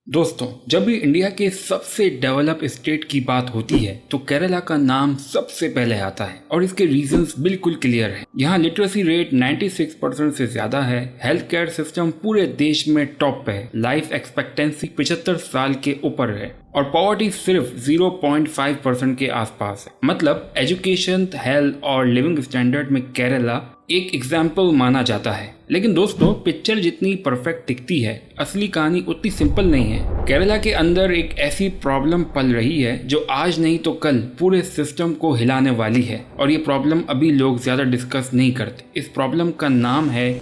दोस्तों, जब भी इंडिया के सबसे डेवलप स्टेट की बात होती है तो केरला का नाम सबसे पहले आता है और इसके रीजंस बिल्कुल क्लियर हैं। यहाँ लिटरेसी रेट 96% से ज्यादा है, हेल्थ केयर सिस्टम पूरे देश में टॉप पे है, लाइफ एक्सपेक्टेंसी 75 साल के ऊपर है और पॉवर्टी सिर्फ 0.5% के आसपास है। मतलब एजुकेशन, हेल्थ और लिविंग स्टैंडर्ड में केरला एक एग्जाम्पल माना जाता है। लेकिन दोस्तों, पिक्चर जितनी परफेक्ट दिखती है, असली कहानी उतनी सिंपल नहीं है। केरला के अंदर एक ऐसी प्रॉब्लम पल रही है जो आज नहीं तो कल पूरे सिस्टम को हिलाने वाली है और ये प्रॉब्लम अभी लोग ज्यादा डिस्कस नहीं करते। इस प्रॉब्लम का नाम है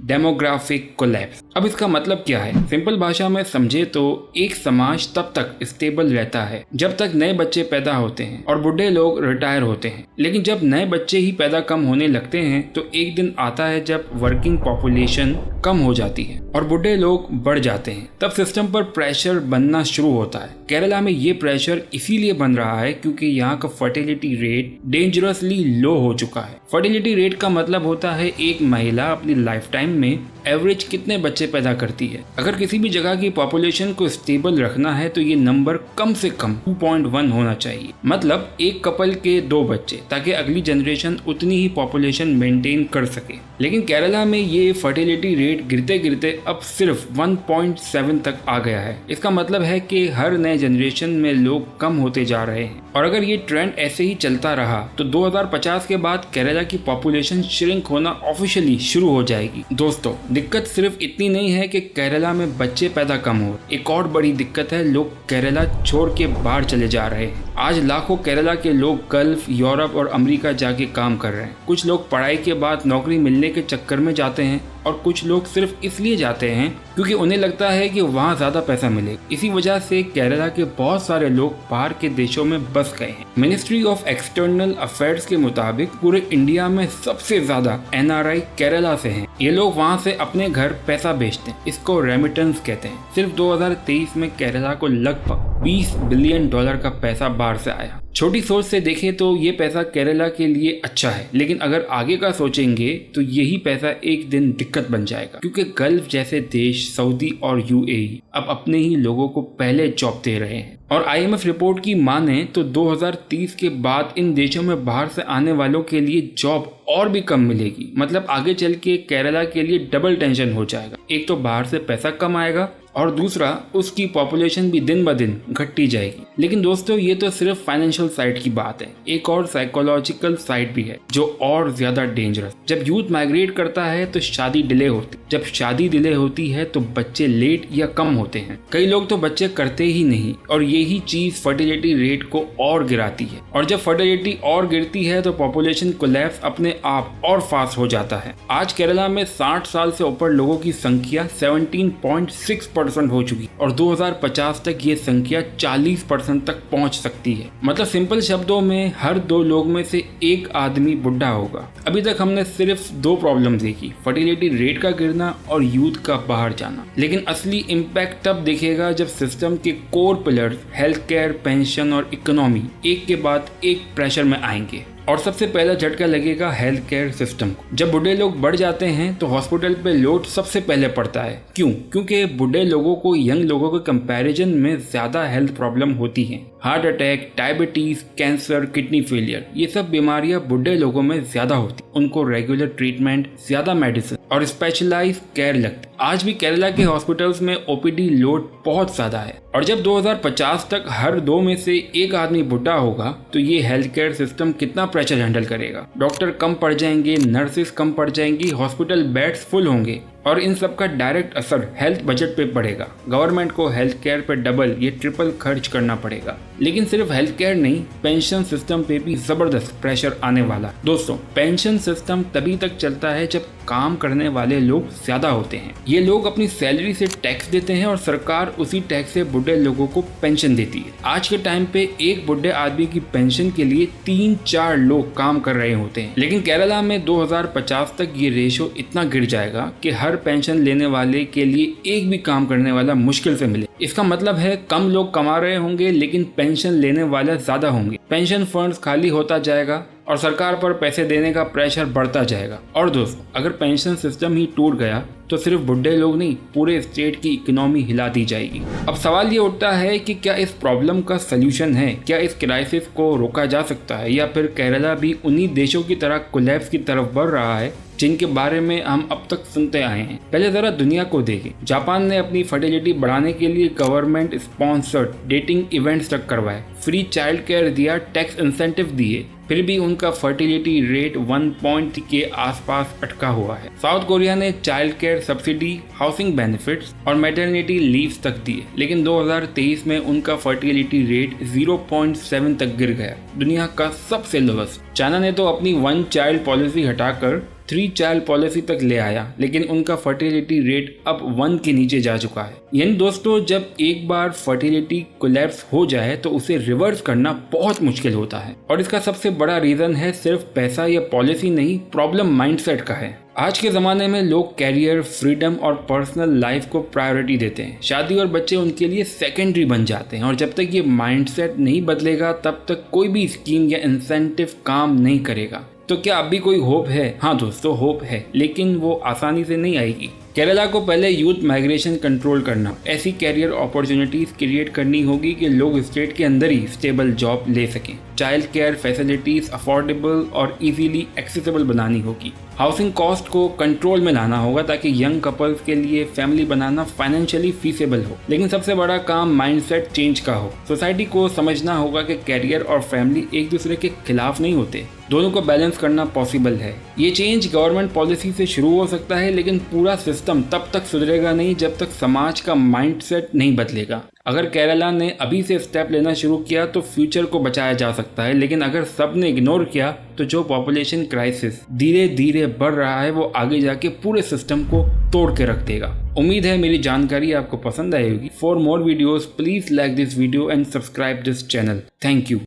डेमोग्राफिक कोलैप्स। अब इसका मतलब क्या है? सिंपल भाषा में समझे तो एक समाज तब तक स्टेबल रहता है जब तक नए बच्चे पैदा होते हैं और बूढ़े लोग रिटायर होते हैं। लेकिन जब नए बच्चे ही पैदा कम होने लगते हैं तो एक दिन आता है जब वर्किंग पॉपुलेशन कम हो जाती है और बूढ़े लोग बढ़ जाते हैं। तब सिस्टम पर प्रेशर बनना शुरू होता है। केरला में ये प्रेशर इसीलिए बन रहा है क्योंकि यहाँ का फर्टिलिटी रेट डेंजरसली लो हो चुका है। फर्टिलिटी रेट का मतलब होता है एक महिला अपनी लाइफ टाइम में एवरेज कितने बच्चे पैदा करती है। अगर किसी भी जगह की पॉपुलेशन को स्टेबल रखना है तो ये नंबर कम से कम 2.1 होना चाहिए। मतलब एक कपल के 2 बच्चे, ताकि अगली जनरेशन उतनी ही पॉपुलेशन मेंटेन कर सके। लेकिन केरला में ये फर्टिलिटी रेट गिरते गिरते अब सिर्फ 1.7 तक आ गया है। इसका मतलब है कि हर नए जनरेशन में लोग कम होते जा रहे हैं और अगर ये ट्रेंड ऐसे ही चलता रहा तो 2050 के बाद केरला की पॉपुलेशन श्रिंक होना ऑफिशियली शुरू हो जाएगी। दोस्तों, दिक्कत सिर्फ इतनी नहीं है कि केरला में बच्चे पैदा कम हो, एक और बड़ी दिक्कत है लोग केरला छोड़ के बाहर चले जा रहे हैं। आज लाखों केरला के लोग गल्फ, यूरोप और अमेरिका जाके काम कर रहे हैं। कुछ लोग पढ़ाई के बाद नौकरी मिलने के चक्कर में जाते हैं और कुछ लोग सिर्फ इसलिए जाते हैं क्योंकि उन्हें लगता है कि वहाँ ज्यादा पैसा मिलेगा। इसी वजह से केरला के बहुत सारे लोग बाहर के देशों में बस गए हैं। मिनिस्ट्री ऑफ एक्सटर्नल अफेयर्स के मुताबिक पूरे इंडिया में सबसे ज्यादा NRI केरला से हैं। ये लोग वहाँ से अपने घर पैसा भेजते हैं, इसको रेमिटेंस कहते हैं। सिर्फ 2023 में केरला को लगभग $20 बिलियन का पैसा बाहर से आया। छोटी सोच से देखें तो ये पैसा केरला के लिए अच्छा है, लेकिन अगर आगे का सोचेंगे तो यही पैसा एक दिन दिक्कत बन जाएगा क्योंकि गल्फ जैसे देश, सऊदी और UAE अब अपने ही लोगों को पहले जॉब दे रहे हैं। और IMF रिपोर्ट की माने तो 2030 के बाद इन देशों में बाहर से आने वालों के लिए जॉब और भी कम मिलेगी। मतलब आगे चल के केरला के लिए डबल टेंशन हो जाएगा। एक तो बाहर से पैसा कम आएगा और दूसरा उसकी पॉपुलेशन भी दिन ब दिन घटती जाएगी। लेकिन दोस्तों, ये तो सिर्फ फाइनेंशियल साइड की बात है। एक और साइकोलॉजिकल साइड भी है जो और ज्यादा डेंजरस। जब यूथ माइग्रेट करता है तो शादी डिले होती, जब शादी डिले होती है तो बच्चे लेट या कम होते हैं। कई लोग तो बच्चे करते ही नहीं और यही चीज फर्टिलिटी रेट को और गिराती है। और जब फर्टिलिटी और गिरती है तो पॉपुलेशन कोलैप्स अपने आप और फास्ट हो जाता है। आज केरला में 60 साल से ऊपर लोगों की संख्या 17.6% हो चुकी और 2050 तक ये संख्या 40% तक पहुंच सकती है। मतलब सिंपल शब्दों में हर 2 लोग में से एक आदमी बुढ़ा होगा। अभी तक हमने सिर्फ 2 प्रॉब्लम देखी, फर्टिलिटी रेट का गिरना और यूथ का बाहर जाना। लेकिन असली इम्पैक्ट तब दिखेगा जब सिस्टम के core pillars health care, pension और इकोनॉमी एक के बाद एक प्रेशर में आएंगे। और सबसे पहला झटका लगेगा हेल्थ केयर सिस्टम को। जब बूढ़े लोग बढ़ जाते हैं तो हॉस्पिटल पे लोड सबसे पहले पड़ता है। क्यों? क्योंकि बूढ़े लोगों को यंग लोगों के कंपैरिजन में ज्यादा हेल्थ प्रॉब्लम होती हैं। Heart attack, diabetes, cancer, kidney failure, ये सब बीमारियां बूढ़े लोगों में ज्यादा होती। उनको रेगुलर ट्रीटमेंट, ज्यादा मेडिसिन और स्पेशलाइज्ड केयर लगती। आज भी केरला के हॉस्पिटल्स में OPD लोड बहुत ज्यादा है और जब 2050 तक हर 2 में से एक आदमी बुढ़ा होगा तो ये हेल्थ केयर सिस्टम कितना प्रेशर हैंडल करेगा। डॉक्टर कम पड़ जाएंगे, नर्सेस कम पड़ जाएंगी, हॉस्पिटल बेड्स फुल होंगे और इन सब का डायरेक्ट असर हेल्थ बजट पे पड़ेगा। गवर्नमेंट को हेल्थ केयर पे डबल ये ट्रिपल खर्च करना पड़ेगा। लेकिन सिर्फ हेल्थ केयर नहीं, पेंशन सिस्टम पे भी जबरदस्त प्रेशर आने वाला। दोस्तों, पेंशन सिस्टम तभी तक चलता है जब काम करने वाले लोग ज्यादा होते हैं। ये लोग अपनी सैलरी से टैक्स देते हैं और सरकार उसी टैक्स से बूढ़े लोगों को पेंशन देती है। आज के टाइम पे एक बूढ़े आदमी की पेंशन के लिए 3-4 लोग काम कर रहे होते हैं। लेकिन केरला में 2050 तक ये रेशो इतना गिर जाएगा कि हर पेंशन लेने वाले के लिए एक भी काम करने वाला मुश्किल से मिले। इसका मतलब है कम लोग कमा रहे होंगे लेकिन पेंशन लेने वाले ज्यादा होंगे। पेंशन फंड्स खाली होता जाएगा और सरकार पर पैसे देने का प्रेशर बढ़ता जाएगा। और दोस्तों, अगर पेंशन सिस्टम ही टूट गया तो सिर्फ बुढ़े लोग नहीं, पूरे स्टेट की इकोनॉमी हिला दी जाएगी। अब सवाल ये उठता है कि क्या इस प्रॉब्लम का सलूशन है? क्या इस क्राइसिस को रोका जा सकता है, या फिर केरला भी उन्हीं देशों की तरह कोलैप्स की तरफ बढ़ रहा है जिनके बारे में हम अब तक सुनते आए हैं? पहले जरा दुनिया को देखें। जापान ने अपनी फर्टिलिटी बढ़ाने के लिए गवर्नमेंट स्पॉन्सर्ड डेटिंग इवेंट्स तक करवाए, फ्री चाइल्ड केयर दिया, टैक्स इंसेंटिव दिए, फिर भी उनका फर्टिलिटी रेट 1 पॉइंट के आसपास अटका हुआ है। साउथ कोरिया ने child care subsidy, housing benefits और मैटरनिटी लीव्स तक दिए, लेकिन 2023 में उनका फर्टिलिटी रेट 0.7 तक गिर गया, दुनिया का सबसे लोवेस्ट। चाइना ने तो अपनी 1 चाइल्ड पॉलिसी हटाकर 3 चाइल्ड पॉलिसी तक ले आया, लेकिन उनका फर्टिलिटी रेट अब 1 के नीचे जा चुका है। यानी दोस्तों, जब एक बार फर्टिलिटी कोलैप्स हो जाए तो उसे रिवर्स करना बहुत मुश्किल होता है। और इसका सबसे बड़ा रीजन है सिर्फ पैसा या पॉलिसी नहीं, प्रॉब्लम माइंडसेट का है। आज के ज़माने में लोग कैरियर, फ्रीडम और पर्सनल लाइफ को प्रायोरिटी देते हैं। शादी और बच्चे उनके लिए सेकेंडरी बन जाते हैं, और जब तक ये माइंडसेट नहीं बदलेगा तब तक कोई भी स्कीम या इंसेंटिव काम नहीं करेगा। तो क्या अब भी कोई होप है? हाँ दोस्तों, होप है, लेकिन वो आसानी से नहीं आएगी। केरला को पहले यूथ माइग्रेशन कंट्रोल करना, ऐसी कैरियर अपॉर्चुनिटीज क्रिएट करनी होगी कि लोग स्टेट के अंदर ही स्टेबल जॉब ले सकें। चाइल्ड केयर फैसिलिटीज अफोर्डेबल और इजीली एक्सेसिबल बनानी होगी। हाउसिंग कॉस्ट को कंट्रोल में लाना होगा ताकि यंग कपल्स के लिए फैमिली बनाना फाइनेंशियली फीसेबल हो। लेकिन सबसे बड़ा काम माइंडसेट चेंज का हो। सोसाइटी को समझना होगा कि कैरियर और फैमिली एक दूसरे के खिलाफ नहीं होते, दोनों को बैलेंस करना पॉसिबल है। ये चेंज गवर्नमेंट पॉलिसी से शुरू हो सकता है, लेकिन पूरा सिस्टम तब तक सुधरेगा नहीं जब तक समाज का माइंडसेट नहीं बदलेगा। अगर केरला ने अभी से स्टेप लेना शुरू किया तो फ्यूचर को बचाया जा सकता है, लेकिन अगर सब ने इग्नोर किया तो जो पॉपुलेशन क्राइसिस धीरे धीरे बढ़ रहा है वो आगे जाके पूरे सिस्टम को तोड़ के रख देगा। उम्मीद है मेरी जानकारी आपको पसंद आई होगी। For more videos please like this video and subscribe this channel. Thank you.